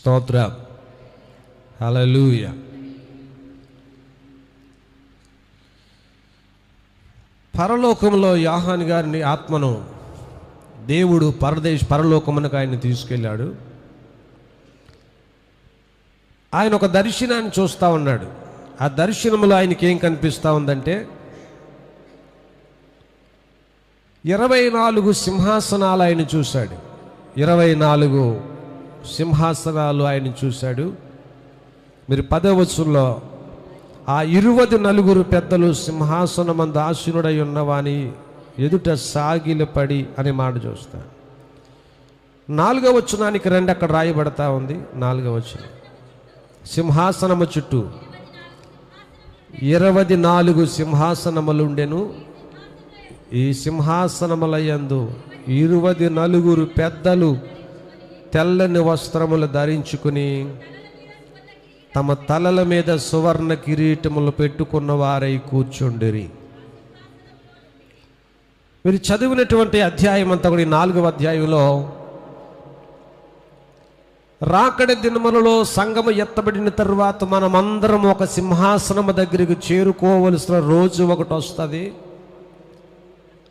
స్తోత్రం. హల్లెలూయా. పరలోకంలో యోహాను గారిని ఆత్మను దేవుడు పరలోకమునకు ఆయన తీసుకెళ్ళాడు. ఆయన ఒక దర్శనాన్ని చూస్తూ ఉన్నాడు. ఆ దర్శనంలో ఆయనకి ఏం కనిపిస్తూ ఉందంటే 24 సింహాసనాలు ఆయన చూశాడు. 24 సింహాసనాలు ఆయన చూశాడు. మీరు 10వ వచనంలో ఆ 24 పెద్దలు సింహాసనమందు ఆసీనుడై ఉన్నవాని ఎదుట సాగిలపడి అనే మాట చూస్తాను. 4వ వచనానికి రండి, అక్కడ రాయబడతా ఉంది. 4వ వచనం, సింహాసనము చుట్టూ 24 సింహాసనములుండెను. ఈ సింహాసనముల యందు 24 పెద్దలు తెల్లని వస్త్రములు ధరించుకుని తమ తలల మీద సువర్ణ కిరీటములు పెట్టుకున్న వారై కూర్చుండిరి. మీరు చదివినటువంటి అధ్యాయం అంతా కూడా 4వ అధ్యాయంలో రాకడ దినములలో సంఘము ఎత్తబడిన తర్వాత మనమందరం ఒక సింహాసనము దగ్గరికి చేరుకోవలసిన రోజు ఒకటి వస్తుంది.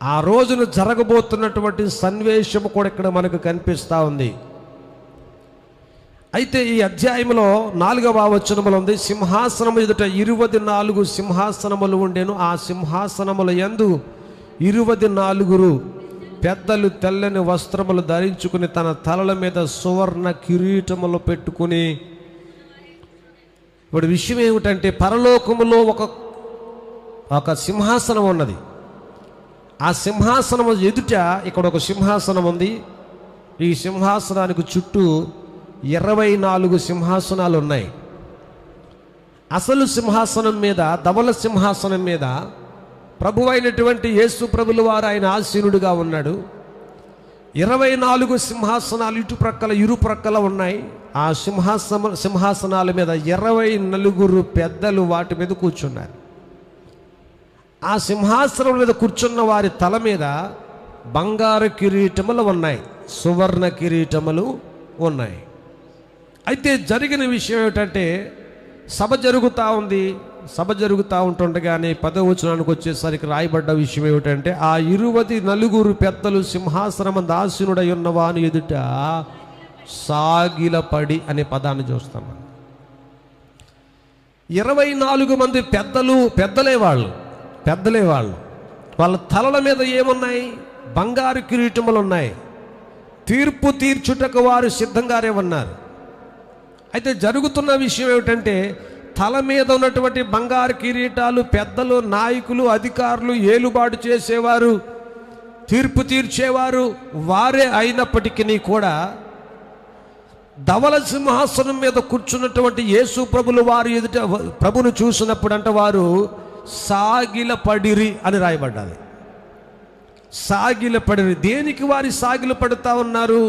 ఆ రోజున జరగబోతున్నటువంటి సన్నివేశము కూడా ఇక్కడ మనకు కనిపిస్తూ ఉంది. అయితే ఈ అధ్యాయంలో 4వ వచనములో ఉంది, సింహాసనము ఎదుట 24 సింహాసనములు ఉండెను. ఆ సింహాసనముల యందు 24 పెద్దలు తెల్లని వస్త్రములు ధరించుకుని తన తలల మీద సువర్ణ కిరీటములు పెట్టుకుని. ఇప్పుడు విషయం ఏమిటంటే పరలోకములో ఒక సింహాసనం ఉన్నది. ఆ సింహాసనము ఎదుట ఇక్కడ ఒక సింహాసనం ఉంది. ఈ సింహాసనానికి చుట్టూ 24 సింహాసనాలు ఉన్నాయి. అసలు సింహాసనం మీద, ధవల సింహాసనం మీద ప్రభు అయినటువంటి యేసు ప్రభుల వారు ఆయన ఆసీనుడిగా ఉన్నాడు. 24 సింహాసనాలు ఇటు ప్రక్కల ఇరు ప్రక్కల ఉన్నాయి. ఆ సింహాసనాల మీద 24 పెద్దలు వాటి మీద కూర్చున్నారు. ఆ సింహాసనం మీద కూర్చున్న వారి తల మీద బంగారు కిరీటములు ఉన్నాయి, సువర్ణ కిరీటములు ఉన్నాయి. అయితే జరిగిన విషయం ఏమిటంటే సభ జరుగుతూ ఉంది. సభ జరుగుతూ ఉంటుండగానే 10వ వచనానికి వచ్చేసరికి రాయబడ్డ విషయం ఏమిటంటే ఆ 24 పెద్దలు సింహాసనమందు ఆసీనుడై ఉన్నవాని ఎదుట సాగిలపడి అనే పదాన్ని చూస్తాం. 24 మంది పెద్దలే వాళ్ళు. వాళ్ళ తలల మీద ఏమున్నాయి? బంగారు కిరీటములు ఉన్నాయి. తీర్పు తీర్చుటకు వారు సిద్ధంగానే ఉన్నారు. అయితే జరుగుతున్న విషయం ఏమిటంటే తల మీద ఉన్నటువంటి బంగారు కిరీటాలు పెద్దలు, నాయకులు, అధికారులు, ఏలుబాటు చేసేవారు, తీర్పు తీర్చేవారు వారే అయినప్పటికీ కూడా ధవల సింహాసనం మీద కూర్చున్నటువంటి యేసు ప్రభులు వారు ఎదుట ప్రభును చూసినప్పుడు అంటే వారు సాగిలపడిరి అని రాయబడ్డాలి. సాగిలపడిరి. దేనికి వారి సాగిలపడుతూ ఉన్నారు?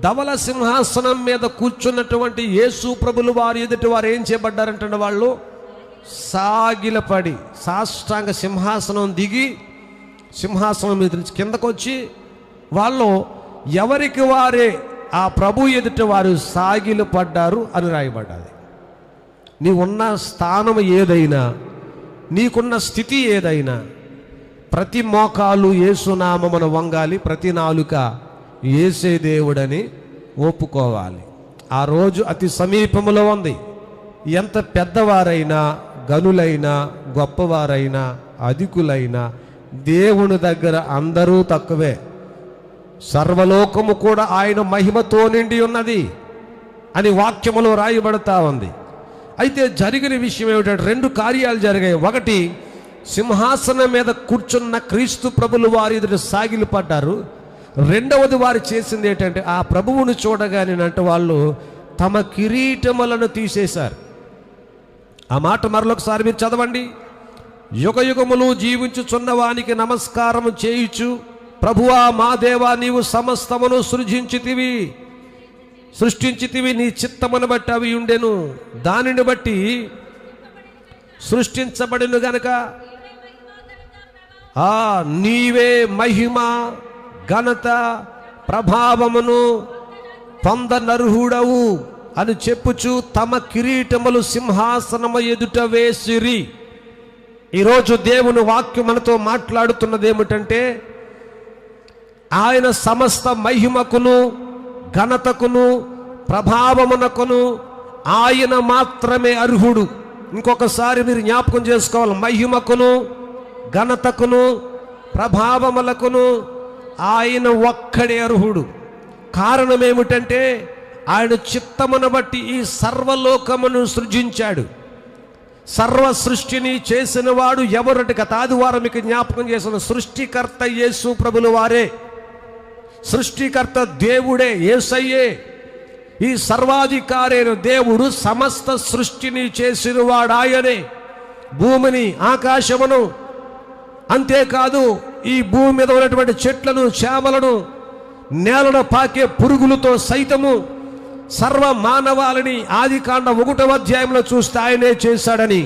ధవల సింహాసనం మీద కూర్చున్నటువంటి యేసు ప్రభులు వారు ఎదుటి వారు ఏం చేయబడ్డారంటే వాళ్ళు సాగిలపడి సాష్టాంగ సింహాసనం దిగి సింహాసనం మీద నుంచి కిందకు వచ్చి వాళ్ళు ఎవరికి వారే ఆ ప్రభు ఎదుటి వారు సాగిలపడ్డారు అని రాయబడ్డాది. నీవున్న స్థానం ఏదైనా, నీకున్న స్థితి ఏదైనా, ప్రతి మోకాలు యేసునామమున వంగాలి, ప్రతి నాలుక యేసే దేవుడని ఒప్పుకోవాలి. ఆ రోజు అతి సమీపములో ఉంది. ఎంత పెద్దవారైనా, గనులైనా, గొప్పవారైనా, అధికులైనా దేవుని దగ్గర అందరూ తక్కువే. సర్వలోకము కూడా ఆయన మహిమతో నిండి ఉన్నది అని వాక్యములో రాయబడతా ఉంది. అయితే జరిగిన విషయం ఏమిటంటే 2 కార్యాలు జరిగాయి. ఒకటి, సింహాసనం మీద కూర్చున్న క్రీస్తు ప్రభులు వారి ఎదుట సాగిలపడ్డారు. రెండవది వారు చేసింది ఏంటంటే ఆ ప్రభువును చూడగానేనంటే వాళ్ళు తమ కిరీటములను తీసేశారు. ఆ మాట మరొకసారి మీరు చదవండి. యుగయుగములు జీవించుచున్న వానికి నమస్కారం చేయుచు, ప్రభువా మా దేవా నీవు సమస్తమును సృష్టించితివి, నీ చిత్తమును బట్టి అవి ఉండెను, దానిని బట్టి సృష్టించబడిను గనక నీవే మహిమ ఘనత ప్రభావమును పొందనర్హుడవు అని చెప్పుచు తమ కిరీటములు సింహాసనము ఎదుట వేసిరి. ఈరోజు దేవుని వాక్యం మనతో మాట్లాడుతున్నది ఏమిటంటే, ఆయన సమస్త మహిమకును ఘనతకును ప్రభావమునకును ఆయన మాత్రమే అర్హుడు. ఇంకొకసారి మీరు జ్ఞాపకం చేసుకోవాలి, మహిమకును ఘనతకును ప్రభావములకును ఆయన ఒక్కడే అర్హుడు. కారణం ఏమిటంటే, ఆయన చిత్తమును బట్టి ఈ సర్వలోకమును సృజించాడు. సర్వ సృష్టిని చేసిన వాడు ఎవరటి? గత ఆదివారం మీకు జ్ఞాపకం చేసిన సృష్టికర్త యేసు ప్రభుల వారే. సృష్టికర్త దేవుడే, యేసయ్యే. ఈ సర్వాధికారైన దేవుడు సమస్త సృష్టిని చేసిన వాడు ఆయనే. భూమిని, ఆకాశమును, అంతేకాదు ఈ భూమి మీద ఉన్నటువంటి చెట్లను, చేమలను, నేలను పాకే పురుగులతో సైతము సర్వ మానవాళిని ఆదికాండ 1వ అధ్యాయంలో చూస్తే ఆయనే చేశాడని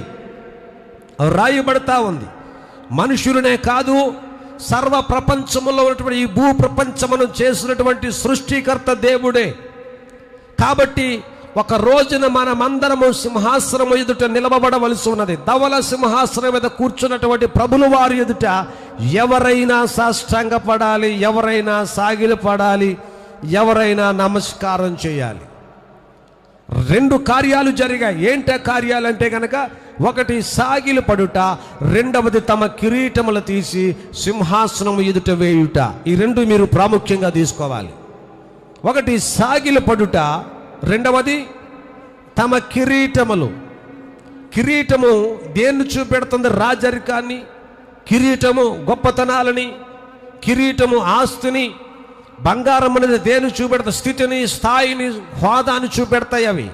రాయబడతా ఉంది. మనుషులనే కాదు, సర్వ ప్రపంచములో ఉన్నటువంటి ఈ భూ ప్రపంచమును చేసినటువంటి సృష్టికర్త దేవుడే. కాబట్టి ఒక రోజున మనమందరము సింహాసనము ఎదుట నిలబడవలసి ఉన్నది. ధవల సింహాసనం మీద కూర్చున్నటువంటి ప్రభుల వారి ఎదుట ఎవరైనా సాష్టాంగపడాలి, ఎవరైనా సాగిలపడాలి, ఎవరైనా నమస్కారం చేయాలి. 2 కార్యాలు జరిగాయి. ఏంట కార్యాలంటే కనుక, ఒకటి సాగిలి పడుట, రెండవది తమ కిరీటములు తీసి సింహాసనము ఎదుట వేయుట. ఈ 2 మీరు ప్రాముఖ్యంగా తీసుకోవాలి. ఒకటి సాగిలి పడుట, రెండవది తమ కిరీటములు. కిరీటము దేన్ని చూపెడుతుంది? రాజరికాన్ని. కిరీటము గొప్పతనాలని, కిరీటము ఆస్తిని. బంగారం అనేది దేన్ని చూపెడతా? స్థితిని, స్థాయిని, హోదాని చూపెడతాయి అవి.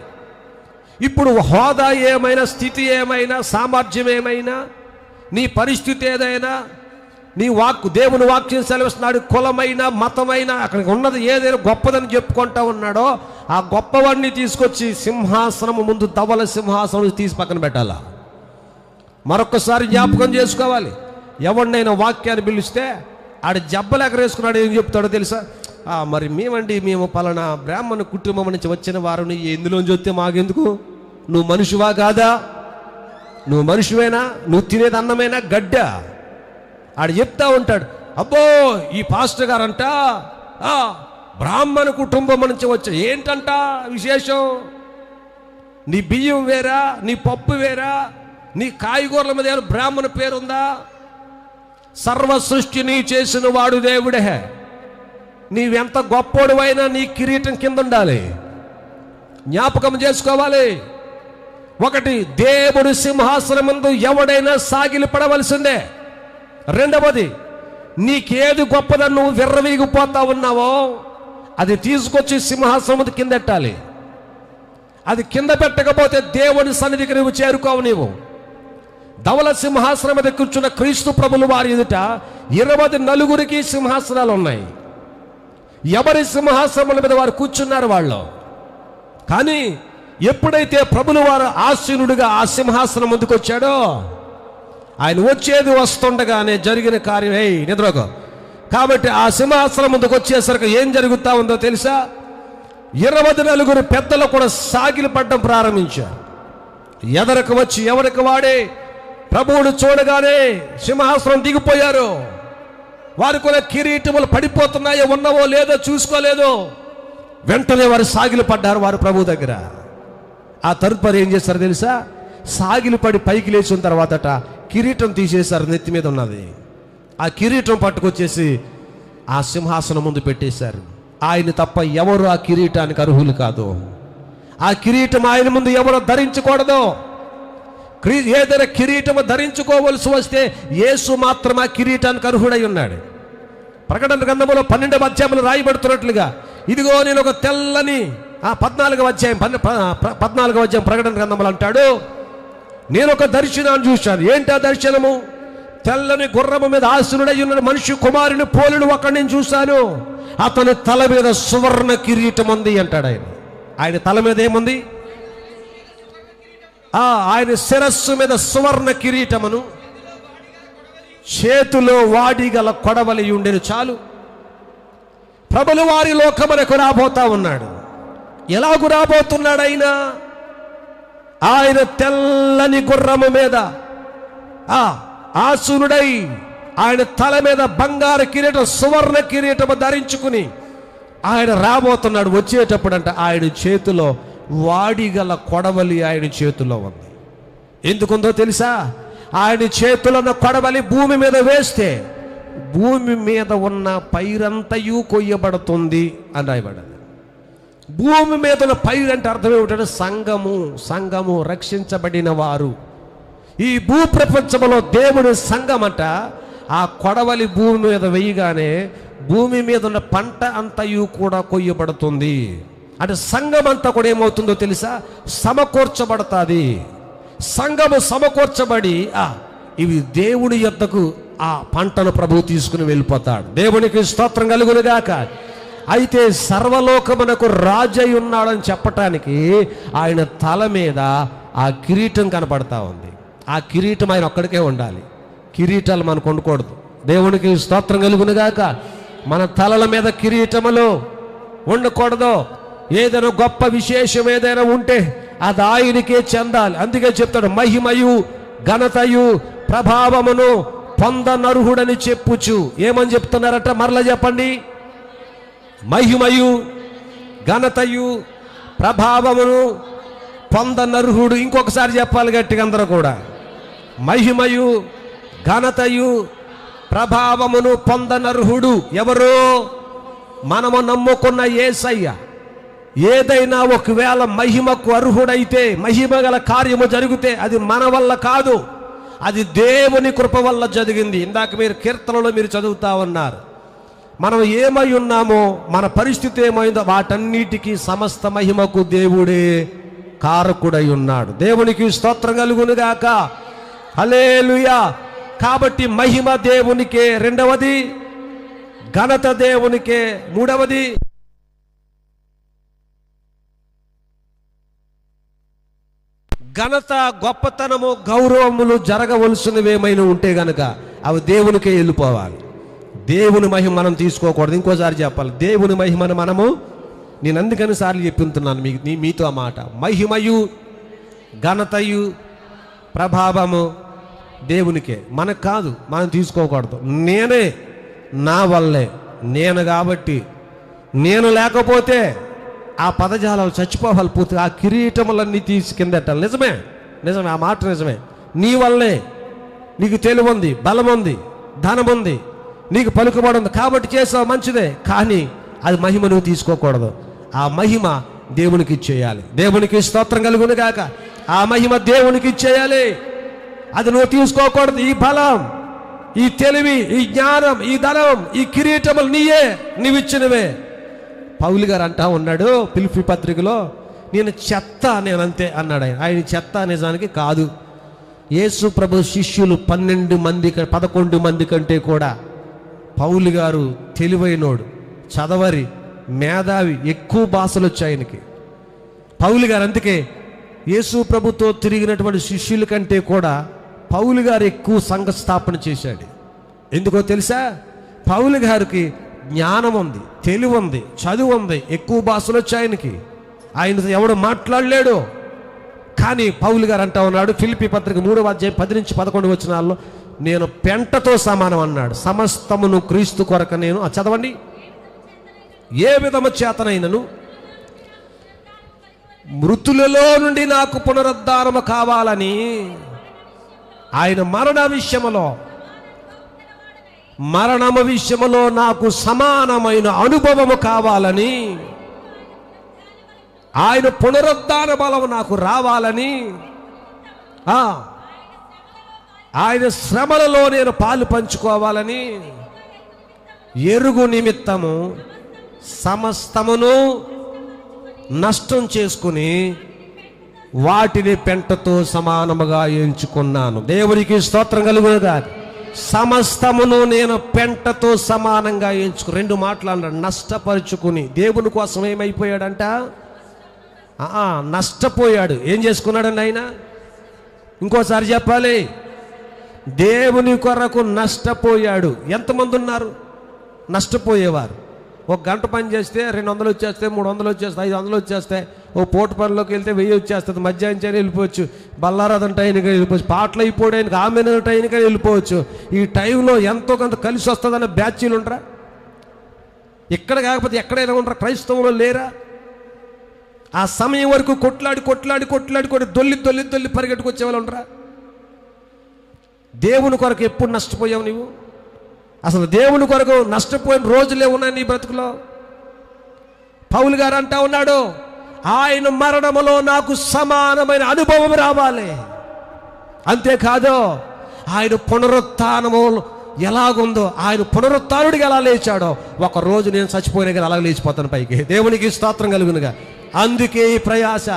ఇప్పుడు హోదా ఏమైనా, స్థితి ఏమైనా, సామర్థ్యం ఏమైనా, నీ పరిస్థితి ఏదైనా, నీ దేవుని వాక్యం సెలవిస్తున్నాడు, కులమైన మతమైన అక్కడికి ఉన్నది ఏదైనా గొప్పదని చెప్పుకుంటా ఉన్నాడో ఆ గొప్పవాడిని తీసుకొచ్చి సింహాసనము ముందు, ధవల సింహాసనం తీసి పక్కన పెట్టాలా. మరొకసారి జ్ఞాపకం చేసుకోవాలి, ఎవరినైనా వాక్యాన్ని పిలిస్తే ఆడ జబ్బలు ఎగరేసుకున్నాడు, ఏం చెప్తాడో తెలుసా? మరి మేము పలానా బ్రాహ్మణ కుటుంబం నుంచి వచ్చిన వారిని, ఎందులోంచి వస్తే మాకెందుకు? నువ్వు మనిషివా కాదా? నువ్వు మనిషివేనా? నువ్వు తినేది అన్నమేనా, గడ్డ? ఆడు చెప్తా ఉంటాడు, అబ్బో ఈ పాస్టర్ గారంట బ్రాహ్మణ కుటుంబం నుంచి వచ్చా. ఏంటంట విశేషం? నీ బియ్యం వేరా, నీ పప్పు వేరా, నీ కాయగూరల మీద ఏమైనా బ్రాహ్మణ పేరుందా? సర్వ సృష్టిని చేసిన వాడు దేవుడే. నీవెంత గొప్పోడువైనా నీ కిరీటం కింద ఉండాలి. జ్ఞాపకం చేసుకోవాలి. ఒకటి, దేవుడి సింహాసనం ముందు ఎవడైనా సాగిలి పడవలసిందే. రెండవది, నీకేది గొప్పదని నువ్వు విర్రవీగిపోతా ఉన్నావో అది తీసుకొచ్చి సింహాసనం ముందు కింద పెట్టాలి. అది కింద పెట్టకపోతే దేవుని సన్నిధికి నువ్వు చేరుకోవు. నీవు ధవల సింహాసనం మీద కూర్చున్న క్రీస్తు ప్రభులు వారి ఎదుట 24 సింహాసనాలు ఉన్నాయి. ఎవరి సింహాసనముల మీద వారు కూర్చున్నారు వాళ్ళు. కానీ ఎప్పుడైతే ప్రభులు వారు ఆసీనుడిగా ఆ సింహాసనం ముందుకు వచ్చాడో, ఆయన వచ్చేది వస్తుండగానే జరిగిన కార్యం, నిద్రకో. కాబట్టి ఆ సింహాసనం ముందుకు వచ్చేసరికి ఏం జరుగుతా ఉందో తెలుసా? 24 పెద్దలు కూడా సాగిలి పడ్డం ప్రారంభించారు. ఎదరకు వచ్చి ఎవరికి వాడే ప్రభువుడు చూడగానే సింహాసనం దిగిపోయారు. వారి కూడా కిరీటములు పడిపోతున్నాయో, ఉన్నవో లేదో చూసుకోలేదు. వెంటనే వారు సాగిలి పడ్డారు వారు ప్రభు దగ్గర. ఆ తదుపరి ఏం చేస్తారు తెలుసా? సాగిలి పడి పైకి లేచిన తర్వాతట కిరీటం తీసేశారు, నెత్తి మీద ఉన్నది. ఆ కిరీటం పట్టుకొచ్చేసి ఆ సింహాసనం ముందు పెట్టేశారు. ఆయన తప్ప ఎవరు ఆ కిరీటానికి అర్హులు కాదు. ఆ కిరీటం ఆయన ముందు ఎవరు ధరించకూడదు. ఏదైనా కిరీటము ధరించుకోవలసి వస్తే యేసు మాత్రం ఆ కిరీటానికి అర్హుడై ఉన్నాడు. ప్రకటన గ్రంథంలో 12వ అధ్యాయంలో రాయబడుతున్నట్లుగా, ఇదిగో నేను ఒక తెల్లని 14వ అధ్యాయం ప్రకటన గ్రంథంలో అంటాడు, నేను ఒక దర్శనాన్ని చూశాను. ఏంటి ఆ దర్శనము? తెల్లని గుర్రము మీద ఆసీనుడై ఉన్న మనిషి కుమారుని పోలుడు ఒకడిని నేను చూశాను. అతని తల మీద సువర్ణ కిరీటం ఉంది అంటాడు. ఆయన తల మీద ఏముంది? ఆయన శిరస్సు మీద సువర్ణ కిరీటమును, చేతిలో వాడిగల కొడవలి ఉండెను. చాలు, ప్రభులు వారి లోకమునకు రాబోతా ఉన్నాడు. ఎలాగు రాబోతున్నాడు ఆయన? ఆయన తెల్లని గుర్రము మీద ఆసీనుడై, ఆయన తల మీద బంగారు కిరీటం, సువర్ణ కిరీటము ధరించుకుని ఆయన రాబోతున్నాడు. వచ్చేటప్పుడు అంట ఆయన చేతిలో వాడిగల కొడవలి ఆయన చేతిలో ఉంది. ఎందుకుందో తెలుసా? ఆయన చేతిలో ఉన్న కొడవలి భూమి మీద వేస్తే భూమి మీద ఉన్న పైరంతయు కొయ్యబడుతుంది అని రాయబడింది. భూమి మీద ఉన్న పైరు అంటే అర్థం ఏమిటంటే సంఘము రక్షించబడిన వారు. ఈ భూప్రపంచంలో దేవుని సంఘం అంట ఆ కొడవలి భూమి మీద వేయగానే భూమి మీద ఉన్న పంట అంతయు కూడా కొయ్యబడుతుంది. అంటే సంఘం అంతా కూడా ఏమవుతుందో తెలుసా? సమకూర్చబడుతుంది. సంఘము సమకూర్చబడి ఇవి దేవుని యొద్దకు ఆ పంటను ప్రభువు తీసుకుని వెళ్ళిపోతాడు. దేవునికి స్తోత్రం కలుగును గాక. అయితే సర్వలోకమునకు రాజై ఉన్నాడని చెప్పటానికి ఆయన తల మీద ఆ కిరీటం కనపడతా ఉంది. ఆ కిరీటం ఆయన ఒక్కడికే ఉండాలి. కిరీటాలు మనకు ఉండకూడదు. దేవునికి స్తోత్రం కలుగును గాక. మన తలల మీద కిరీటములు ఉండకూడదు. ఏదైనా గొప్ప విశేషం ఏదైనా ఉంటే అది ఆయనకే చెందాలి. అందుకే చెప్తాడు, మహిమయు ఘనతయు ప్రభావమును పొందనర్హుడని చెప్పుచు. ఏమని చెప్తున్నారట? మరలా చెప్పండి. మహిమయు ఘనతయు ప్రభావమును పొందనర్హుడు. ఇంకొకసారి చెప్పాలి గట్టిగా అందరూ కూడా. మహిమయు ఘనతయు ప్రభావమును పొందనర్హుడు ఎవరు? మనము నమ్ముకున్న యేసయ్య. ఏదైనా ఒకవేళ మహిమకు అర్హుడైతే, మహిమ గల కార్యము జరిగితే అది మన వల్ల కాదు, అది దేవుని కృప వల్ల జరిగింది. ఇందాక మీరు కీర్తనలో మీరు చదువుతా ఉన్నారు. మనం ఏమై ఉన్నామో, మన పరిస్థితి ఏమైందో వాటన్నిటికీ సమస్త మహిమకు దేవుడే కారకుడై ఉన్నాడు. దేవునికి స్తోత్రం కలుగును గాక. హల్లెలూయా. కాబట్టి మహిమ దేవునికే, రెండవది ఘనత దేవునికే, మూడవది ఘనత, గొప్పతనము, గౌరవములు జరగవలసినవి ఏమైనా ఉంటే గనక అవి దేవునికే వెళ్ళిపోవాలి. దేవుని మహిమ మనం తీసుకోకూడదు. ఇంకోసారి చెప్పాలి, దేవుని మహిమను మనము, నేను అందుకని సార్లు చెప్తున్నాను మీతో ఆ మాట. మహిమయు ఘనతయు ప్రభావము దేవునికే, మనకు కాదు, మనం తీసుకోకూడదు. నేనే, నా వల్లే, నేను కాబట్టి, నేను లేకపోతే ఆ పదజాలాలు చచ్చిపోవాలి. పూర్తిగా ఆ కిరీటములన్నీ తీసి కిందెట్టాలి. నిజమే, ఆ మాట నిజమే. నీ వల్లే నీకు తెలివి ఉంది, బలం ఉంది, ధనం ఉంది, నీకు పలుకుబడి ఉంది కాబట్టి చేసావు, మంచిదే. కానీ అది మహిమ నువ్వు తీసుకోకూడదు. ఆ మహిమ దేవునికి ఇచ్చేయాలి. దేవునికి స్తోత్రం కలుగును గాక. ఆ మహిమ దేవునికి ఇచ్చేయాలి. అది నువ్వు తీసుకోకూడదు. ఈ బలం, ఈ తెలివి, ఈ జ్ఞానం, ఈ ధనం, ఈ కిరీటములు నీవు ఇచ్చినవే. పౌలు గారు అంటా ఉన్నాడు ఫిలిప్పీ పత్రికలో, నేను చెత్త, నేనంతే అన్నాడు. ఆయన చెత్త నిజానికి కాదు. యేసు ప్రభు శిష్యులు 11 మంది కంటే కూడా పౌలు గారు తెలివైనోడు, చదవరి, మేధావి, ఎక్కువ భాషలు వచ్చాయి ఆయనకి. పౌలు గారు అందుకే యేసు ప్రభుతో తిరిగినటువంటి శిష్యుల కంటే కూడా పౌలు గారు ఎక్కువ సంఘ స్థాపన చేశాడు. ఎందుకో తెలుసా? పౌలు గారికి జ్ఞానం ఉంది, తెలివి ఉంది, చదువు ఉంది, ఎక్కువ భాషలు వచ్చాయి ఆయనకి. ఆయన ఎవడు మాట్లాడలేడు. కానీ పౌలు గారు అంటా ఉన్నాడు ఫిలిప్పీ పత్రిక 3వ అధ్యాయం 10-11 వచనాల్లో, నేను పెంటతో సమానం అన్నాడు. సమస్తమును క్రీస్తు కొరకు నేను, చదవండి, ఏ విధము చేతనైనను మృతులలో నుండి నాకు పునరుద్ధానము కావాలని, ఆయన మరణము విషయములో నాకు సమానమైన అనుభవము కావాలని, ఆయన పునరుద్ధాన బలము నాకు రావాలని, ఆయన శ్రమలలో నేను పాలు పంచుకోవాలని, ఎరుగు నిమిత్తము సమస్తమును నష్టం చేసుకుని వాటిని పెంటతో సమానముగా ఎంచుకున్నాను. దేవునికి స్తోత్రం కలుగునుగా. సమస్తమును నేను పెంటతో సమానంగా ఎంచుకు. 2 మాటలు అన్నాడు, నష్టపరుచుకుని. దేవుని కోసం ఏమైపోయాడంట? నష్టపోయాడు. ఏం చేసుకున్నాడండి ఆయన? ఇంకోసారి చెప్పాలి, దేవుని కొరకు నష్టపోయాడు. ఎంతమంది ఉన్నారు నష్టపోయేవారు? ఒక గంట పని చేస్తే 200 వచ్చేస్తాయి, 300 వచ్చేస్తాయి, 500 వచ్చేస్తాయి. ఓ పూట పనిలోకి వెళ్తే 1000 వచ్చేస్తుంది. మధ్యాహ్నం చేయని వెళ్ళిపోవచ్చు, బల్లారాధన టైంకి వెళ్ళిపోవచ్చు, పాటలు అయిపోవడానికి ఆమెన టైంకి వెళ్ళిపోవచ్చు. ఈ టైంలో ఎంతో కొంత కలిసి వస్తుందన్న బ్యాచీలు ఉండరా? ఇక్కడ కాకపోతే ఎక్కడైనా ఉండరా? క్రైస్తవంలో లేరా? ఆ సమయం వరకు కొట్లాడి దొల్లి పరిగెట్టుకొచ్చే వాళ్ళు ఉండరా? దేవుని కొరకు ఎప్పుడు నష్టపోయావు నీవు? అసలు దేవుని కొరకు నష్టపోయిన రోజులే ఉన్నాయి నీ బ్రతుకులో. పౌలు గారు అంటా ఉన్నాడు, ఆయన మరణములో నాకు సమానమైన అనుభవం రావాలి. అంతేకాదు, ఆయన పునరుత్థానము ఎలాగుందో, ఆయన పునరుత్థానుడిగా ఎలా లేచాడో, ఒక రోజు నేను చచ్చిపోయినా కానీ అలా లేచిపోతాను పైకి. దేవునికి స్తోత్రం కలుగునుగా. అందుకే ఈ ప్రయాస.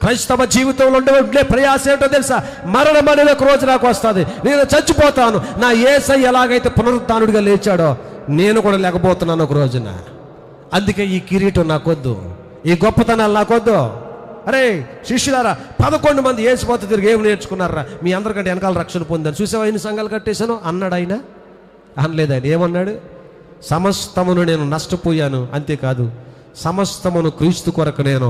క్రైస్తవ జీవితంలో ఉండే ప్రయాస ఏంటో తెలుసా? మరణం అనేది ఒక రోజు నాకు వస్తుంది, నేను చచ్చిపోతాను. నా యేసయ్య ఎలాగైతే పునరుత్థానుడిగా లేచాడో, నేను కూడా లేకపోతున్నాను ఒక రోజున. అందుకే ఈ కిరీటం నాకొద్దు, ఈ గొప్పతనాలు నాకొద్దు. అరే శిష్యులారా, 11 మంది యేసుపోతే తిరిగి ఏమి నేర్చుకున్నారా? మీ అందరికంటే వెనకాల రక్షణ పొందారు. చూసావా ఎన్ని సంఘాలు కట్టేశాను అన్నాడు ఆయన? అనలేదు. ఆయన ఏమన్నాడు? సమస్తమును నేను నష్టపోయాను, అంతేకాదు సమస్తమును క్రీస్తు కొరకు నేను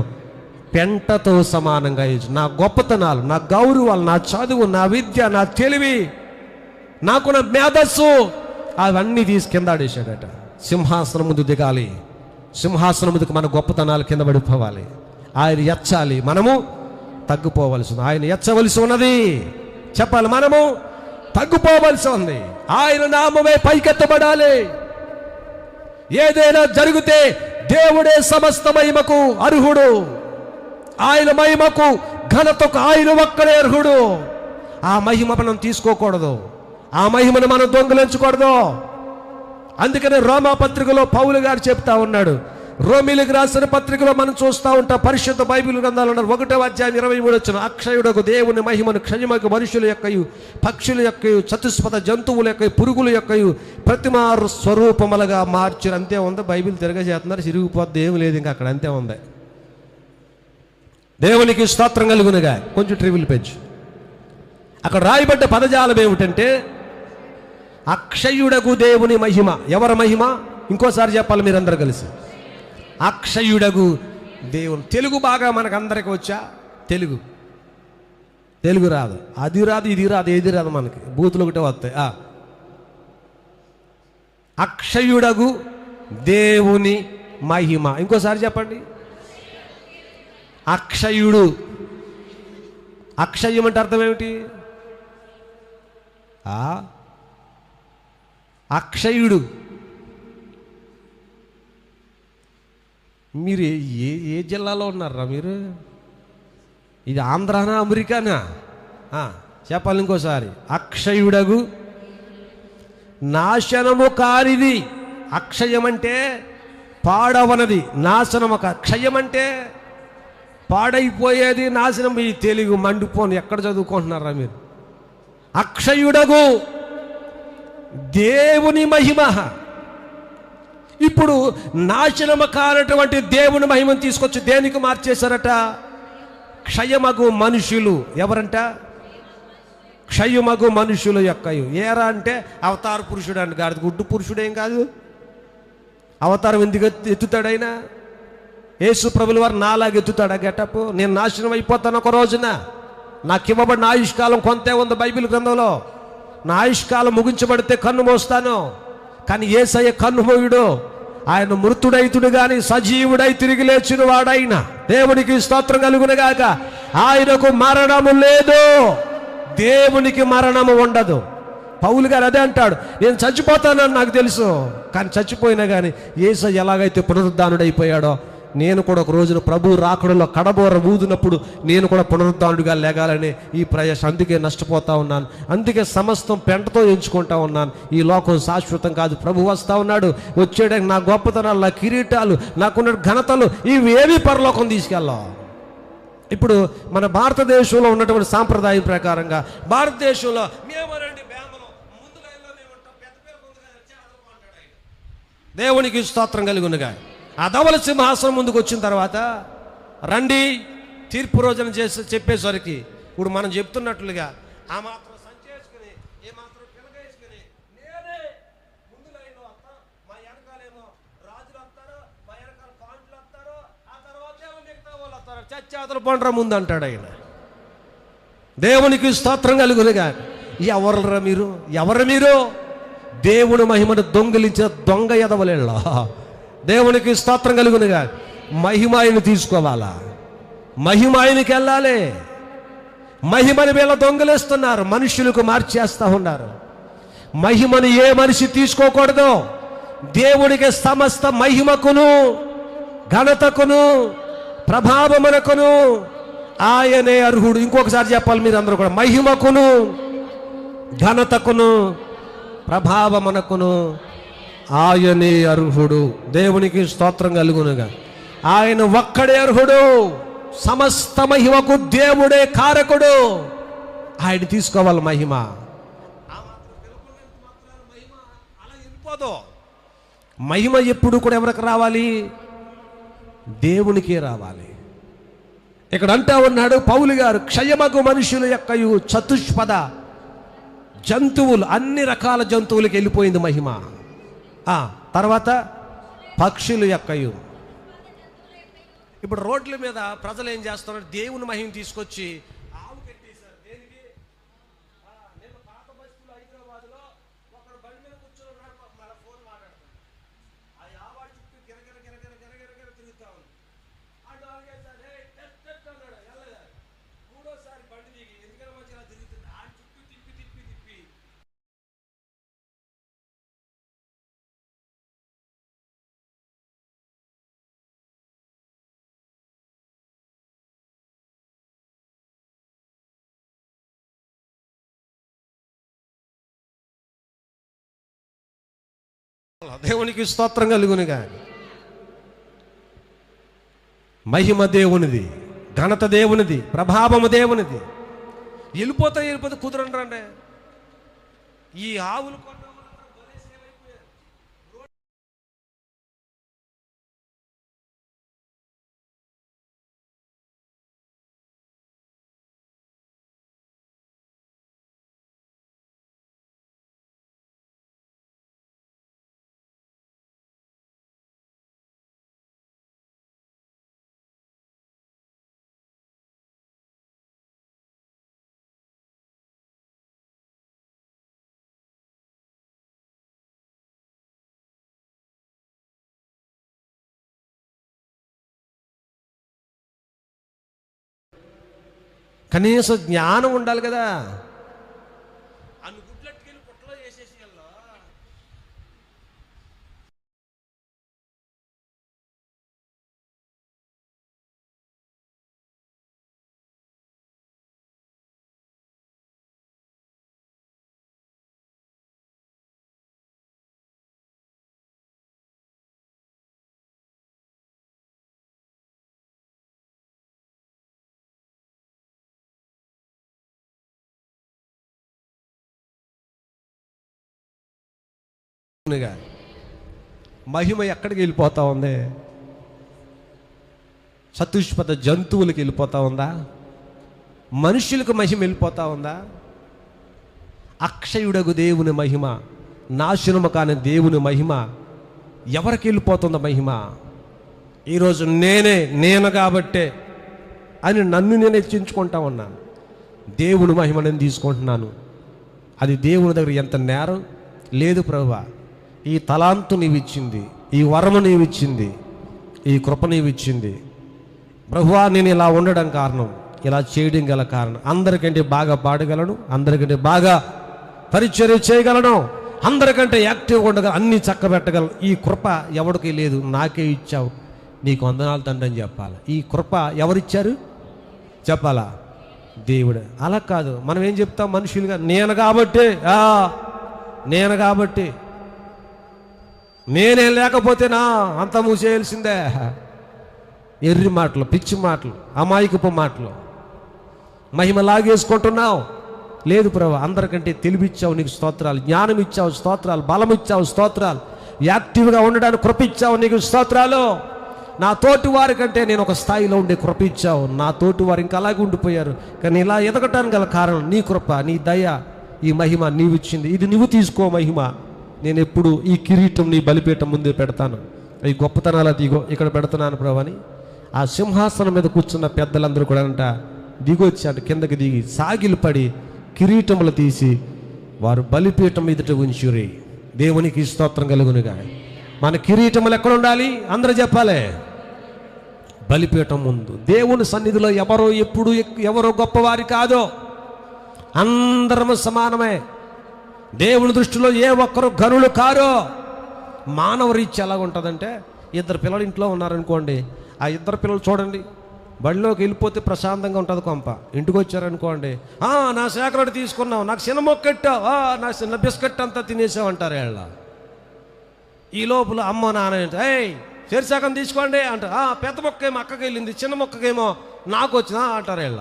పెంటతో సమానంగా ఇచ్చు. నా గొప్పతనాలు, నా గౌరవాలు, నా చదువు, నా విద్య, నా తెలివి, నాకున్న మేధస్సు, అవన్నీ తీసి కింద ఆడేశాడట. సింహాసనం ముందు దిగాలి, సింహాసనం ముందుకు మన గొప్పతనాలు కింద పడిపోవాలి. ఆయన ఎచ్చాలి, మనము తగ్గిపోవలసింది. ఆయన ఎచ్చవలసి ఉన్నది, చెప్పాలి, మనము తగ్గిపోవలసి ఉంది. ఆయన నామమే పైకెత్తబడాలి. ఏదైనా జరిగితే దేవుడే సమస్త మహిమకు అర్హుడు. ఆయన మహిమకు ఘనతకు ఆయన ఒక్కడే అర్హుడు. ఆ మహిమ మనం తీసుకోకూడదు, ఆ మహిమను మనం దొంగిలించకూడదు. అందుకనే రోమా పత్రికలో పౌలు గారు చెప్తా ఉన్నాడు. రోమిలికి రాసిన పత్రికలో మనం చూస్తూ ఉంటాం, పరిశుద్ధ బైబిల్ గ్రంథాలు ఉన్నారు. 1వ అధ్యాయం 23 వచ్చిన, అక్షయుడకు దేవుని మహిమను క్షయమకు మనుషుల యొక్కయు పక్షుల యొక్కయు చతుష్పద జంతువుల యొక్క పురుగుల యొక్కయు ప్రతిమా స్వరూపములుగా మార్చిరు. అంతే ఉంది. బైబిల్ తిరగజేస్తున్నారు, చిరిగిపోద్ది, ఏమి లేదు ఇంకా అక్కడ, అంతే ఉంది. దేవునికి స్తోత్రం కలుగునుగా. కొంచెం ట్రివిల్ పెంచు. అక్కడ రాయబడ్డ పదజాలం ఏమిటంటే, అక్షయుడకు దేవుని మహిమ. ఎవరి మహిమ? ఇంకోసారి చెప్పాలి మీరందరూ కలిసి. అక్షయుడకు దేవుని. తెలుగు బాగా మనకు అందరికి వచ్చా? తెలుగు రాదు, అది రాదు, ఇది రాదు, ఏది రాదు, మనకి బూతులు ఒకటే వస్తాయి. అక్షయుడకు దేవుని మహిమ. ఇంకోసారి చెప్పండి. అక్షయుడు. అక్షయం అంటే అర్థం ఏమిటి? అక్షయుడు. మీరు ఏ జిల్లాలో ఉన్నారా మీరు? ఇది ఆంధ్రానా అమెరికానా? చెప్పాలి ఇంకోసారి. అక్షయుడగు నాశనము కానిది. అక్షయం అంటే పాడవనది, నాశనము. క్షయం అంటే పాడైపోయేది, నాశనం. ఈ తెలుగు మండిపోను, ఎక్కడ చదువుకుంటున్నారా మీరు? అక్షయుడగు దేవుని మహిమ. ఇప్పుడు నాశనము కానటువంటి దేవుని మహిమను తీసుకొచ్చి దేనికి మార్చేశారట? క్షయమగు మనుషులు. ఎవరంట? క్షయమగు మనుషుల యొక్కయు. ఏరా అంటే అవతార పురుషుడు అని కాదు, గుడ్డు పురుషుడేం కాదు. అవతారం ఎందుకు ఎత్తుతాడైనా? యేసు ప్రభుల వారు నాలాగా ఎత్తుతాడా గెటప్? నేను నాశనం అయిపోతాను ఒక రోజున. నాకు ఇవ్వబడిన ఆయుష్కాలం కొంతే ఉంది బైబిల్ గ్రంథంలో. నా ఆయుష్కాలం ముగించబడితే కన్ను మోస్తాను. కానీ యేసయ్య కన్ను మోయుడు. ఆయన మృతుడైతుడు కానీ సజీవుడై తిరిగి లేచిన వాడైన. దేవునికి స్తోత్రం కలుగునుగాక. ఆయనకు మరణము లేదు, దేవునికి మరణము ఉండదు. పౌలు గారు అదే అంటాడు, నేను చచ్చిపోతానని నాకు తెలుసు, కానీ చచ్చిపోయినా కానీ యేసయ్య ఎలాగైతే పునరుద్ధానుడైపోయాడో, నేను కూడా ఒక రోజున ప్రభు రాకడలో కడబోర ఊదినప్పుడు నేను కూడా పునరుద్ధానుడిగా లేగాలని ఈ ప్రయాస. అందుకే నష్టపోతా ఉన్నాను, అందుకే సమస్తం పెంటతో ఎంచుకుంటా ఉన్నాను. ఈ లోకం శాశ్వతం కాదు. ప్రభు వస్తూ ఉన్నాడు, వచ్చేయడానికి నా గొప్పతనాలు, నా కిరీటాలు, నాకున్న ఘనతలు ఇవేవి పరలోకం తీసుకెళ్ళాం. ఇప్పుడు మన భారతదేశంలో ఉన్నటువంటి సాంప్రదాయం ప్రకారంగా భారతదేశంలో మేమనండి బేమలో ముందు లైన్లో మేమంటాం, పెద్ద పేరు ముందుగా అంటాడు ఆయన. దేవునికి స్తోత్రం కలుగునుగా. ఆ ధవల సింహాసనం ముందుకు వచ్చిన తర్వాత రండి తీర్పు రోజున చెప్పేసరికి ఇప్పుడు మనం చెప్తున్నట్లుగా ఆ మాత్రం సంచేసుకుని, ఏ మాత్రం పిలగేసుకుని, నేనే ముందు లైన్లో వస్తా, మా వెనకాలేమో చచ్చేతలు పండ్ర ముందు అంటాడు ఆయన. దేవునికి స్తోత్రం కలుగునుగా. ఎవరురా మీరు? ఎవరు మీరు? దేవుని మహిమను దొంగిలించిన దొంగ ఎదవలేళ్ళ. దేవునికి స్తోత్రం కలుగునుగా. మహిమ ఆయన తీసుకోవాలా? మహిమ ఆయనకి వెళ్ళాలి. మహిమని వీళ్ళ దొంగిలిస్తున్నారు, మనుషులకు మార్చేస్తూ ఉన్నారు. మహిమను ఏ మనిషి తీసుకోకూడదు. దేవుడికి సమస్త మహిమకును ఘనతకును ప్రభావమునకును ఆయనే అర్హుడు. ఇంకొకసారి చెప్పాలి మీరు అందరూ కూడా, మహిమకును ఘనతకును ప్రభావమునకును ఆయనే అర్హుడు. దేవునికి స్తోత్రం కలుగునుగా. ఆయన ఒక్కడే అర్హుడు. సమస్త మహిమకు దేవుడే కారకుడు. ఆయన తీసుకోవాలి మహిమ. అలా వెళ్ళిపోదు. మహిమ ఎప్పుడు కూడా ఎవరికి రావాలి? దేవునికే రావాలి. ఇక్కడ అంటా ఉన్నాడు పౌలు గారు, క్షయమగు మనుషుల యొక్కయు చతుష్పద జంతువులు, అన్ని రకాల జంతువులకి వెళ్ళిపోయింది మహిమ. తర్వాత పక్షుల యొక్కయు. ఇప్పుడు రోడ్ల మీద ప్రజలు ఏం చేస్తున్నారు? దేవుని మహిమ తీసుకొచ్చి ఆవు కట్టేశారు. దేనికి? నేను పాత బస్తీలో హైదరాబాద్లో ఒకడు బండి మీద కూర్చొని మన ఫోన్ మాట్లాడుతాను. ఆ ఆవాడి చుట్టూ గిరగిర గిరగిర గిరగిర గిర తిరుగుతా ఉంది. అటు అడిగేసారు, అన్నాడు. వెళ్ళలేదు. మూడోసారి బండి దిగి ఎందుకని మంచిగా తిరుగుతుంది. ఆ చుట్టూ తిప్పి తిప్పి తిప్పి దేవునికి స్తోత్రం కలుగునుగా. మహిమ దేవునిది, ఘనత దేవునిది, ప్రభావము దేవునిది. వెళ్ళిపోతే కుదరండి. ఈ ఆవులు కనీసం జ్ఞానం ఉండాలి కదా. అన్ని గుడ్లట్టుకెళ్ళి పుట్టలో వేసేసి మహిమ ఎక్కడికి వెళ్ళిపోతా ఉంది? చతుష్పద జంతువులకి వెళ్ళిపోతా ఉందా? మనుషులకు మహిమ వెళ్ళిపోతా ఉందా? అక్షయుడగు దేవుని మహిమ, నాశనము కాని దేవుని మహిమ ఎవరికి వెళ్ళిపోతుందా మహిమ? ఈరోజు నేను కాబట్టే అని నన్ను నేను హెచ్చించుకుంటా ఉన్నాను. దేవుని మహిమ నేను తీసుకుంటున్నాను. అది దేవుని దగ్గర ఎంత నేరం లేదు. ప్రభువా, ఈ తలాంతు నీవిచ్చింది, ఈ వరము నీవిచ్చింది, ఈ కృప నీవిచ్చింది. ప్రభువా, నేను ఇలా ఉండడం కారణం, ఇలా చేయడం గల కారణం, అందరికంటే బాగా పాడగలను, అందరికంటే బాగా పరిచర్య చేయగలను, అందరికంటే యాక్టివ్గా ఉండగలను, అన్నీ చక్కబెట్టగలను. ఈ కృప ఎవరికి లేదు, నాకే ఇచ్చావు, నీకు వందనాలు తండ్రి అని చెప్పాలి. ఈ కృప ఎవరిచ్చారు చెప్పాలా? దేవుడు. అలా కాదు, మనం ఏం చెప్తాం మనుషులుగా? నేను కాబట్టి నేనే లేకపోతే అంత మూసేయాల్సిందే. ఎర్రి మాటలు, పిచ్చి మాటలు, అమాయకపు మాటలు. మహిమ లాగేసుకుంటున్నావు. లేదు ప్రభు, అందరికంటే తెలివిచ్చావు, నీకు స్తోత్రాలు. జ్ఞానం ఇచ్చావు, స్తోత్రాలు. బలం ఇచ్చావు, స్తోత్రాలు. యాక్టివ్గా ఉండడానికి కృప ఇచ్చావు, నీకు స్తోత్రాలు. నా తోటి వారి కంటే నేను ఒక స్థాయిలో ఉండే కృప ఇచ్చావు. నా తోటి వారు ఇంకా అలాగే ఉండిపోయారు, కానీ ఇలా ఎదగటానికి గల కారణం నీ కృప, నీ దయ, ఈ మహిమ నీవిచ్చింది. ఇది నువ్వు తీసుకో మహిమ. నేను ఎప్పుడు ఈ కిరీటం నీ బలిపీఠం ముందే పెడతాను. ఈ గొప్పతనాలు ఇగో ఇక్కడ పెడుతున్నాను ప్రభు అని ఆ సింహాసనం మీద కూర్చున్న పెద్దలందరూ కూడా అంట దిగొచ్చాడు, కిందకి దిగి సాగిలు పడి కిరీటములు తీసి వారు బలిపీఠం ఎదుట ఉంచురి. దేవునికి స్తోత్రం కలుగునుగా. మన కిరీటములు ఎక్కడ ఉండాలి? అందరూ చెప్పాలి. బలిపీఠం ముందు. దేవుని సన్నిధిలో ఎవరో గొప్పవారి కాదో, అందరము సమానమే. దేవుని దృష్టిలో ఏ ఒక్కరు ఘనులు కారో. మానవ రీత్యా ఎలాగ ఉంటుందంటే, ఇద్దరు పిల్లలు ఇంట్లో ఉన్నారనుకోండి, ఆ ఇద్దరు పిల్లలు చూడండి, బడిలోకి వెళ్ళిపోతే ప్రశాంతంగా ఉంటుంది కొంప. ఇంటికి వచ్చారనుకోండి, నా సేకరణ తీసుకున్నావు, నాకు చిన్న మొక్కెట్టావు, నా చిన్న బిస్కెట్ అంతా తినేసావు అంటారు వీళ్ళ. ఈ లోపల అమ్మ నాన్న చెరిశాకం తీసుకోండి అంట, పెద్ద మొక్కేమో అక్కకి వెళ్ళింది, చిన్న మొక్కకేమో నాకు వచ్చినా అంటారు వీళ్ళ.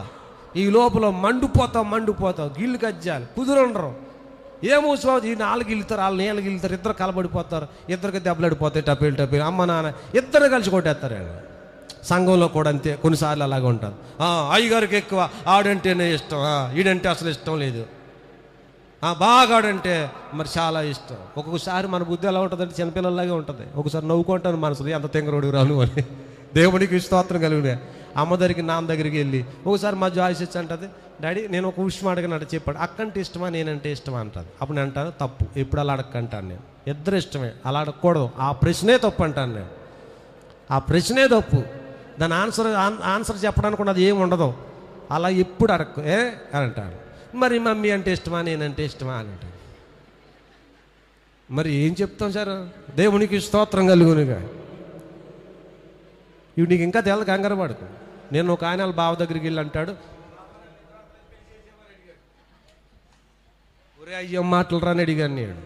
ఈ లోపల మండిపోతావు గిల్లు కజ్జాలి కుదురుండరు. ఏమో ఈ 4 గిల్లుతారు, వాళ్ళు 4 గిల్లుతారు, ఇద్దరు కలబడిపోతారు, ఇద్దరికి దెబ్బలాడిపోతాయి, టపీలు అమ్మ నాన్న ఇద్దరు కలిసి కొట్టేస్తారు వీళ్ళు. సంఘంలో కూడా అంతే, కొన్నిసార్లు అలాగే ఉంటుంది. అయ్యగారికి ఎక్కువ ఆడంటేనే ఇష్టం, ఈడంటే అసలు ఇష్టం లేదు, బాగా ఆడంటే మరి చాలా ఇష్టం. ఒక్కొక్కసారి మన బుద్ధి ఎలా ఉంటుందంటే చిన్నపిల్లలాగే ఉంటుంది. ఒకసారి నవ్వుకుంటాను మనసులో, ఎంత తెంగరోడు రాను అని. దేవునికి స్తోత్రం కలిగిన. అమ్మ దగ్గరికి నాన్న దగ్గరికి వెళ్ళి ఒకసారి మా జాయిస్ ఇచ్చి అంటుంది, డాడీ నేను ఒక విషయం అడిగినట్టు చెప్పాడు, అక్కంటే ఇష్టమా నేనంటే ఇష్టమా అంటుంది. అప్పుడు నేను అంటాను తప్పు, ఎప్పుడు అలా అడగంటాను నేను, ఇద్దరు ఇష్టమే, అలా అడగకూడదు, ఆ ప్రశ్నే తప్పు అంటాను నేను. ఆ ప్రశ్నే తప్పు, దాని ఆన్సర్ చెప్పడానికి కూడా అది ఏమి ఉండదు. అలా ఎప్పుడు అడగ అని అంటాను. మరి మమ్మీ అంటే ఇష్టమా నేనంటే ఇష్టమా అని అంటాను. మరి ఏం చెప్తాం సార్? దేవునికి స్తోత్రం కలుగునుగా. ఇవి నీకు ఇంకా తెల్ల కంగారు పడుకు. నేను ఒక ఆయన బావ దగ్గరికి వెళ్ళి అంటాడు, ఒరే అయ్యం మాటలు రాని అడిగాను నేను.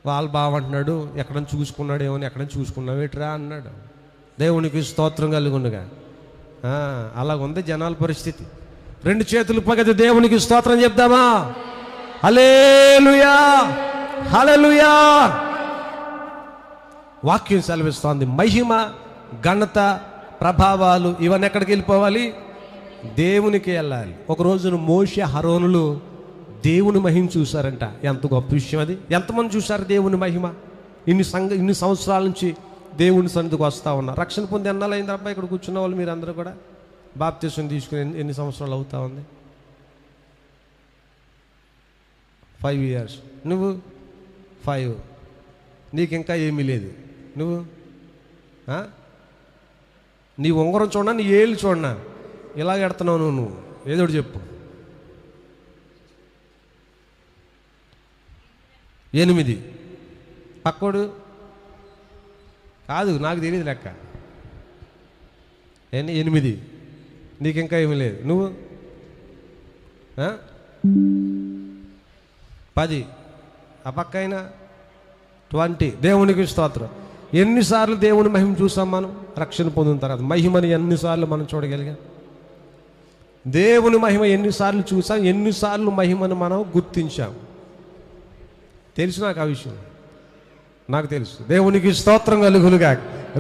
వాళ్ళు బావ అంటున్నాడు, ఎక్కడని చూసుకున్నాడు ఏమని, ఎక్కడని చూసుకున్నావు ఎట్రా అన్నాడు. దేవునికి స్తోత్రం కలుగునుగా. అలాగుంది జనాల పరిస్థితి. 2 చేతులు పగది దేవునికి స్తోత్రం చెప్దామా? హల్లెలూయా హల్లెలూయా. వాక్యం సెలవిస్తోంది, మహిమ ఘనత ప్రభావాలు ఇవన్నీ ఎక్కడికి వెళ్ళిపోవాలి? దేవునికి వెళ్ళాలి. ఒక రోజున మోషే అహరోనులు దేవుని మహిమ చూశారంట. ఎంత గొప్ప విషయం అది! ఎంతమంది చూశారు దేవుని మహిమ? ఇన్ని సంవత్సరాల నుంచి దేవుని సన్నిధికి వస్తూ ఉన్నారు. రక్షణ పొంది ఎన్నాళ్ళైంది అబ్బాయి ఇక్కడ కూర్చున్న వాళ్ళు మీరు అందరూ కూడా? బాప్తిసం తీసుకుని ఎన్ని సంవత్సరాలు అవుతా ఉంది? 5 years. నువ్వు 5. నీకు ఇంకా ఏమీ లేదు. నువ్వు నీ ఉంగరం చూడనా, నీ ఏళ్ళు చూడనా, ఇలాగ ఎడుతున్నావు నువ్వు ఏదో చెప్పు. 8. పక్కోడు కాదు, నాకు తెలియదు లెక్క. 8. నీకు ఇంకా ఏమీ లేదు. నువ్వు 10. ఆ పక్క అయినా 20. దేవునికి స్తోత్రం. ఎన్నిసార్లు దేవుని మహిమ చూసాం మనం రక్షణ పొందిన తర్వాత? మహిమని ఎన్నిసార్లు మనం చూడగలిగాం? దేవుని మహిమ ఎన్నిసార్లు చూసాం, ఎన్నిసార్లు మహిమను మనం గుర్తించాం? తెలుసు నాకు ఆ విషయం, నాకు తెలుసు. దేవునికి స్తోత్రం కలుగునుగా.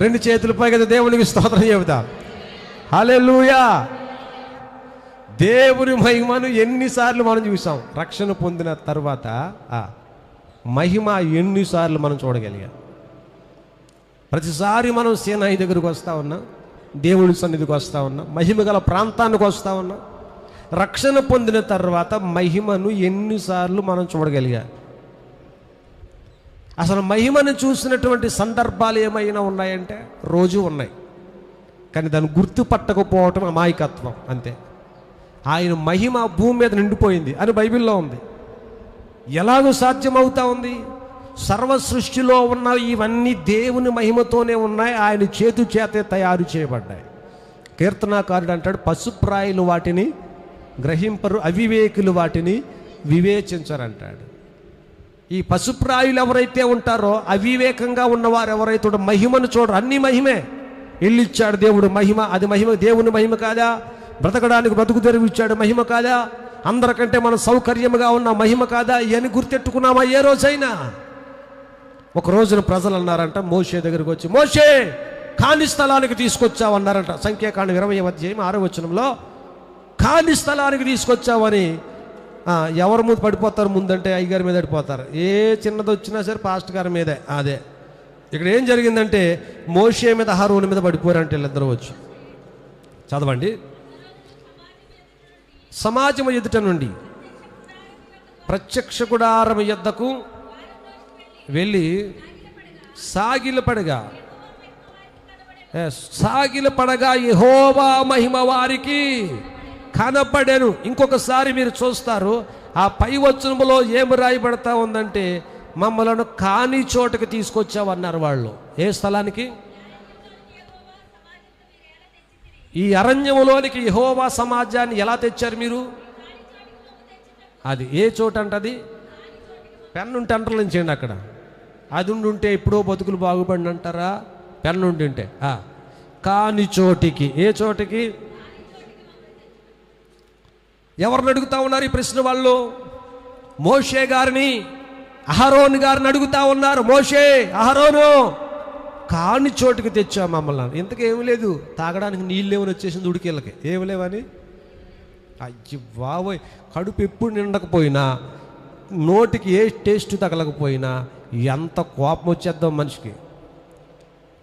2 చేతులపై కదా దేవునికి స్తోత్రం చెబుతా. హల్లెలూయా. దేవుని మహిమను ఎన్నిసార్లు మనం చూసాం? రక్షణ పొందిన తర్వాత మహిమ ఎన్నిసార్లు మనం చూడగలిగాం? ప్రతిసారి మనం సేనాయి దగ్గరికి వస్తూ ఉన్నాం, దేవుని సన్నిధికి వస్తూ ఉన్నాం, మహిమ గల ప్రాంతానికి వస్తూ ఉన్నాం. రక్షణ పొందిన తర్వాత మహిమను ఎన్నిసార్లు మనం చూడగలిగాం? అసలు మహిమను చూసినటువంటి సందర్భాలు ఏమైనా ఉన్నాయంటే రోజు ఉన్నాయి, కానీ దాన్ని గుర్తుపట్టకపోవటం అమాయకత్వం అంతే. ఆయన మహిమ భూమి మీద నిండిపోయింది అని బైబిల్లో ఉంది. ఎలాగో సాధ్యమవుతా ఉంది? సర్వ సృష్టిలో ఉన్న ఇవన్నీ దేవుని మహిమతోనే ఉన్నాయి, ఆయన చేతే తయారు చేయబడ్డాయి. కీర్తనాకారుడు అంటాడు, పశుప్రాయులు వాటిని గ్రహింపరు, అవివేకులు వాటిని వివేచించరంటాడు. ఈ పశుప్రాయులు ఎవరైతే ఉంటారో, అవివేకంగా ఉన్నవారు ఎవరైతే మహిమను చూడరు. అన్ని మహిమే. ఇల్లు ఇచ్చాడు దేవుడు, మహిమ. అది మహిమ, దేవుని మహిమ కాదా? బ్రతకడానికి బ్రతుకు తెరువు ఇచ్చాడు, మహిమ కాదా? అందరికంటే మనం సౌకర్యముగా ఉన్న మహిమ కాదా? ఇవన్నీ గుర్తెట్టుకున్నామా ఏ రోజైనా? ఒక రోజున ప్రజలు అన్నారంట మోషే దగ్గరికి వచ్చి, మోషే ఖాళీ స్థలానికి తీసుకొచ్చావు అన్నారంట. సంఖ్యాకాండం 20:6 ఖాళీ స్థలానికి తీసుకొచ్చావని. ఎవరి ముందు పడిపోతారు? ముందంటే అయ్యగారి మీద పడిపోతారు. ఏ చిన్నది వచ్చినా సరే పాస్టర్ గారి మీదే. అదే ఇక్కడ ఏం జరిగిందంటే మోషే మీద అహరోను మీద పడిపోయారంటే వీళ్ళిద్దరూ వచ్చి. చదవండి. సమాజం ఎదుట నుండి ప్రత్యక్ష గుడారం యొద్దకు వెళ్ళి సాగిలపడగా యెహోవా మహిమ వారికి కనపడెను. ఇంకొకసారి మీరు చూస్తారు, ఆ పై వచనములో ఏమి రాయబడతా ఉందంటే, మమ్మలను కాని చోటకి తీసుకొచ్చావన్నారు వాళ్ళు. ఏ స్థలానికి? ఈ అరణ్యములోనికి యెహోవా సమాజాన్ని ఎలా తెచ్చారు మీరు? అది ఏ చోట అంటది? పెన్ను ఉంటే అంటర్లించండి అక్కడ. అది ఉండుంటే ఎప్పుడో బతుకులు బాగుపడిన అంటారా? పెన్ను ఉంటుంటే. కాని చోటికి. ఏ చోటికి? ఎవరిని అడుగుతా ఉన్నారు ఈ ప్రశ్న వాళ్ళు? మోషే గారిని, అహరోను గారిని అడుగుతా ఉన్నారు. మోషే, అహరోను, కాని చోటుకి తెచ్చా మమ్మల్ని. ఇంతకేమీ లేదు, తాగడానికి నీళ్ళు ఏమని వచ్చేసింది ఉడికేళ్ళకి. ఏమి లేవని. అయ్యి బాబోయ్, కడుపు ఎప్పుడు నిండకపోయినా, నోటికి ఏ టేస్ట్ తగలకపోయినా ఎంత కోపం వచ్చేద్దాం మనిషికి.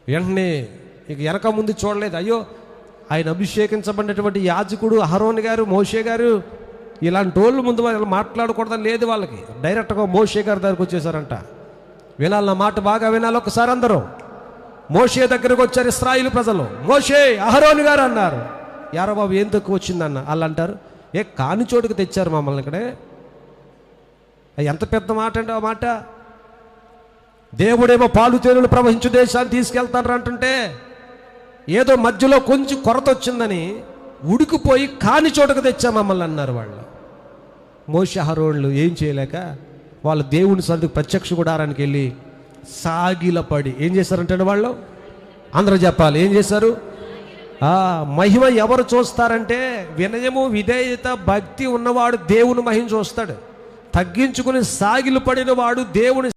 వెంటనే ఇక వెనక ముందు చూడలేదు. అయ్యో, ఆయన అభిషేకించబడినటువంటి యాజకుడు అహరోను గారు, మోషే గారు, ఇలాంటి వాళ్ళు ముందు వాళ్ళు మాట్లాడకూడదని లేదు వాళ్ళకి. డైరెక్ట్గా మోషే గారి దగ్గరకు వచ్చేసారంట. వినాలి, నా మాట బాగా వినాలి ఒకసారి అందరూ. మోషే దగ్గరకు వచ్చారు ఇశ్రాయేలు ప్రజలు. మోషే, అహరోను గారు అన్నారు. యారో బాబు ఏం తక్కువ వచ్చిందన్న. వాళ్ళు అంటారు, ఏ కాని చోటుకు తెచ్చారు మమ్మల్ని ఇక్కడే. ఎంత పెద్ద మాట అంటే ఆ మాట. దేవుడేమో పాలు తేనెలు ప్రవహించు దేశాన్ని తీసుకెళ్తాడు అంటుంటే, ఏదో మధ్యలో కొంచెం కొరత వచ్చిందని ఉడికిపోయి కాని చోటుకు తెచ్చా మమ్మల్ని అన్నారు వాళ్ళు. మోషే అహరోనులు ఏం చేయలేక వాళ్ళు దేవుని సన్నిధికి ప్రత్యక్ష గుడారానికి వెళ్ళి సాగిలపడి ఏం చేశారంటే వాళ్ళు అందరూ చెప్పాలి, ఏం చేశారు? మహిమ ఎవరు చూస్తారంటే, వినయము, విధేయత, భక్తి ఉన్నవాడు దేవుని మహిమ చూస్తాడు. తగ్గించుకుని సాగిలు పడిన వాడు దేవుని